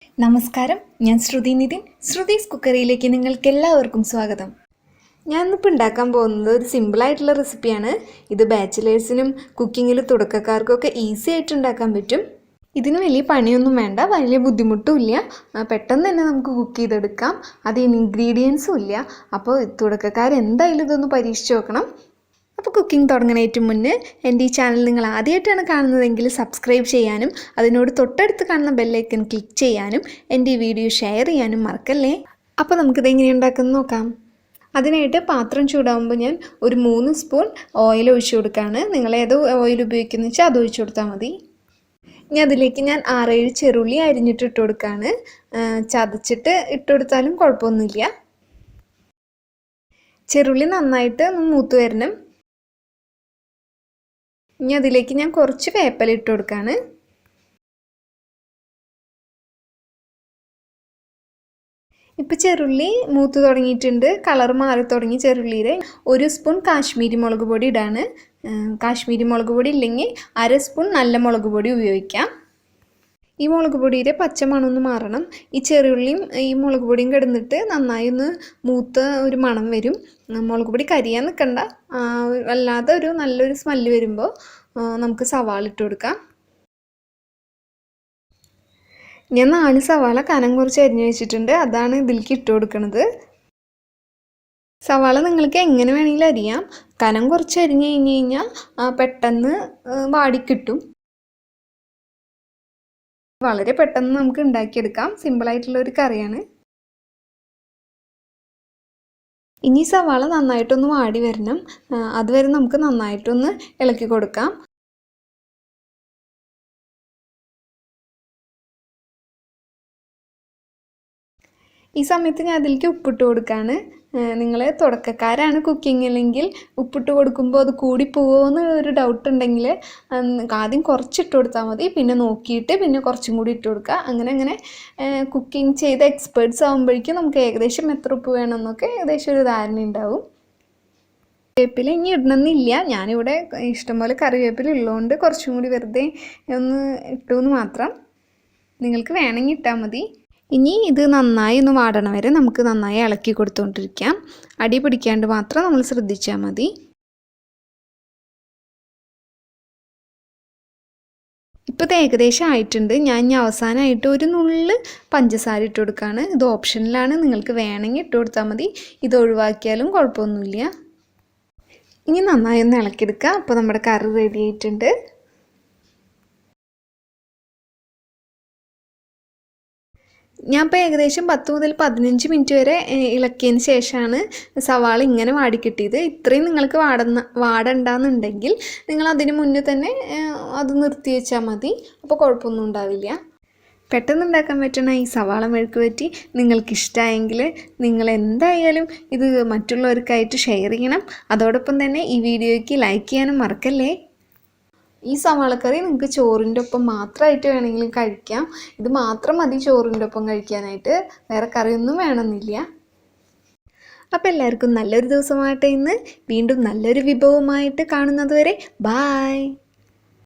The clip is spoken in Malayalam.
നമസ്കാരം, ഞാൻ ശ്രുതി നിതിൻ. ശ്രുതീസ് കുക്കറിയിലേക്ക് നിങ്ങൾക്കെല്ലാവർക്കും സ്വാഗതം. ഞാനിപ്പോൾ ഉണ്ടാക്കാൻ പോകുന്നത് ഒരു സിമ്പിളായിട്ടുള്ള റെസിപ്പിയാണ്. ഇത് ബാച്ചിലേഴ്സിനും കുക്കിങ്ങിൽ തുടക്കക്കാർക്കൊക്കെ ഈസി ആയിട്ട് ഉണ്ടാക്കാൻ പറ്റും. ഇതിന് വലിയ പണിയൊന്നും വേണ്ട, വലിയ ബുദ്ധിമുട്ടും ഇല്ല. പെട്ടെന്ന് തന്നെ നമുക്ക് കുക്ക് ചെയ്തെടുക്കാം. അതിന് ഇൻഗ്രീഡിയൻസും ഇല്ല. അപ്പോൾ തുടക്കക്കാർ എന്തായാലും ഇതൊന്ന് പരീക്ഷിച്ച് നോക്കണം. അപ്പോൾ കുക്കിംഗ് തുടങ്ങുന്നതിന് മുന്നേ എൻ്റെ ഈ ചാനൽ നിങ്ങൾ ആദ്യമായിട്ടാണ് കാണുന്നതെങ്കിൽ സബ്സ്ക്രൈബ് ചെയ്യാനും അതിനോട് തൊട്ടടുത്ത് കാണുന്ന ബെല്ലൈക്കൺ ക്ലിക്ക് ചെയ്യാനും എൻ്റെ ഈ വീഡിയോ ഷെയർ ചെയ്യാനും മറക്കല്ലേ. അപ്പോൾ നമുക്കിത് എങ്ങനെ ഉണ്ടാക്കുന്നത് നോക്കാം. അതിനായിട്ട് പാത്രം ചൂടാകുമ്പോൾ ഞാൻ ഒരു 3 സ്പൂൺ ഓയിൽ ഒഴിച്ചു കൊടുക്കുകയാണ്. നിങ്ങൾ ഏത് ഓയിൽ ഉപയോഗിക്കുന്നത് വെച്ചാൽ അത് ഒഴിച്ചു കൊടുത്താൽ മതി. ഇനി അതിലേക്ക് ഞാൻ 6-7 ചെറുള്ളി അരിഞ്ഞിട്ട് ഇട്ട് കൊടുക്കുകയാണ്. ചതച്ചിട്ട് ഇട്ട് കൊടുത്താലും കുഴപ്പമൊന്നുമില്ല. ചെറുള്ളി നന്നായിട്ട് മൂത്ത് വരണം. ഇനി അതിലേക്ക് ഞാൻ കുറച്ച് വേപ്പില ഇട്ട് കൊടുക്കുകയാണ്. ഇപ്പോൾ ചെറുള്ളി മൂത്ത് തുടങ്ങിയിട്ടുണ്ട്, കളർ മാറി തുടങ്ങി ചെറുള്ളിയുടെ. 1 സ്പൂൺ കാശ്മീരി മുളക് പൊടി ഇടാണ്. കാശ്മീരി മുളക് പൊടി ഇല്ലെങ്കിൽ 1/2 സ്പൂൺ നല്ല മുളക് പൊടി ഉപയോഗിക്കാം. ഈ മുളക് പൊടിയുടെ പച്ചമണമൊന്ന് മാറണം. ഈ ചെറുള്ളിയും ഈ മുളക് പൊടിയും കിടന്നിട്ട് നന്നായി ഒന്ന് മൂത്ത ഒരു മണം വരും. മുളക് പൊടി കരിയാൻ നിൽക്കണ്ട, അല്ലാതെ ഒരു നല്ലൊരു സ്മെല്ല് വരുമ്പോൾ നമുക്ക് സവാള ഇട്ട് കൊടുക്കാം. ഞാൻ 4 സവാള കനം കുറച്ച് അരിഞ്ഞ് വെച്ചിട്ടുണ്ട്, അതാണ് ഇതിലേക്ക് ഇട്ട് കൊടുക്കുന്നത്. സവാള നിങ്ങൾക്ക് എങ്ങനെ വേണമെങ്കിലും അരിയാം. കനം കുറച്ച് അരിഞ്ഞ് കഴിഞ്ഞ് കഴിഞ്ഞാൽ പെട്ടെന്ന് വാടിക്കിട്ടും. വളരെ പെട്ടെന്ന് നമുക്ക് ഉണ്ടാക്കിയെടുക്കാം. സിമ്പിളായിട്ടുള്ളൊരു കറിയാണ്. ഇനി സവാള നന്നായിട്ടൊന്ന് വാടി വരണം. അതുവരെ നമുക്ക് നന്നായിട്ടൊന്ന് ഇളക്കി കൊടുക്കാം. ഈ സമയത്ത് ഞാൻ അതിലേക്ക് ഉപ്പിട്ട് കൊടുക്കുകയാണ്. നിങ്ങൾ തുടക്കക്കാരാണ് കുക്കിംഗ് അല്ലെങ്കിൽ ഉപ്പിട്ട് കൊടുക്കുമ്പോൾ അത് കൂടിപ്പോകുമോ എന്ന് ഒരു ഡൗട്ട് ഉണ്ടെങ്കിൽ ആദ്യം കുറച്ചിട്ട് കൊടുത്താൽ മതി. പിന്നെ നോക്കിയിട്ട് പിന്നെ കുറച്ചും കൂടി ഇട്ട് കൊടുക്കുക. അങ്ങനെ കുക്കിംഗ് ചെയ്ത എക്സ്പേർട്സ് ആകുമ്പോഴേക്കും നമുക്ക് ഏകദേശം എത്ര ഉപ്പ് വേണമെന്നൊക്കെ ഏകദേശം ഒരു ധാരണ ഉണ്ടാവും. കറിവേപ്പില ഇനി ഇടണമെന്നില്ല. ഞാനിവിടെ ഇഷ്ടംപോലെ കറിവേപ്പില ഉള്ളതുകൊണ്ട് കുറച്ചും കൂടി വെറുതെ ഒന്ന് ഇട്ടു എന്ന് മാത്രം. നിങ്ങൾക്ക് വേണമെങ്കിൽ ഇട്ടാൽ മതി. ഇനി ഇത് നന്നായി ഒന്ന് വാടണ വരെ നമുക്ക് നന്നായി ഇളക്കി കൊടുത്തുകൊണ്ടിരിക്കാം. അടി പിടിക്കാണ്ട് മാത്രം നമ്മൾ ശ്രദ്ധിച്ചാൽ മതി. ഇപ്പോൾ ഇത് ഏകദേശം ആയിട്ടുണ്ട്. ഞാൻ ഇനി അവസാനമായിട്ട് ഒരു നുള്ള് പഞ്ചസാര ഇട്ട് കൊടുക്കുകയാണ്. ഇത് ഓപ്ഷനിലാണ്, നിങ്ങൾക്ക് വേണമെങ്കിൽ ഇട്ട് കൊടുത്താൽ മതി. ഇത് ഒഴിവാക്കിയാലും കുഴപ്പമൊന്നുമില്ല. ഇനി നന്നായി ഒന്ന് ഇളക്കിയെടുക്കുക. അപ്പോൾ നമ്മുടെ കറി റെഡി ആയിട്ടുണ്ട്. ഞാൻ ഇപ്പോൾ ഏകദേശം 10 മുതൽ 15 മിനിറ്റ് വരെ ഇളക്കിയതിന് ശേഷമാണ് സവാള ഇങ്ങനെ വാടിക്കിട്ടിയത്. ഇത്രയും നിങ്ങൾക്ക് വാടണ്ടെന്നുണ്ടെങ്കിൽ നിങ്ങൾ അതിന് മുന്നേ തന്നെ അത് നിർത്തി വെച്ചാൽ മതി. അപ്പോൾ കുഴപ്പമൊന്നും ഉണ്ടാവില്ല. പെട്ടെന്ന് ഉണ്ടാക്കാൻ പറ്റുന്ന ഈ സവാള മെഴുക്ക് വരട്ടി നിങ്ങൾക്കിഷ്ടമായെങ്കിൽ നിങ്ങൾ എന്തായാലും ഇത് മറ്റുള്ളവർക്കായിട്ട് ഷെയർ ചെയ്യണം. അതോടൊപ്പം തന്നെ ഈ വീഡിയോയ്ക്ക് ലൈക്ക് ചെയ്യാനും മറക്കല്ലേ. ഈ സവാളക്കറി നിങ്ങൾക്ക് ചോറിൻ്റെ ഒപ്പം മാത്രമായിട്ട് വേണമെങ്കിലും കഴിക്കാം. ഇത് മാത്രം മതി ചോറിൻ്റെ ഒപ്പം കഴിക്കാനായിട്ട്, വേറെ കറിയൊന്നും വേണമെന്നില്ല. അപ്പോൾ എല്ലാവർക്കും നല്ലൊരു ദിവസമാകട്ടെ. ഇന്ന് വീണ്ടും നല്ലൊരു വിഭവമായിട്ട് കാണുന്നത് വരെ ബായ്.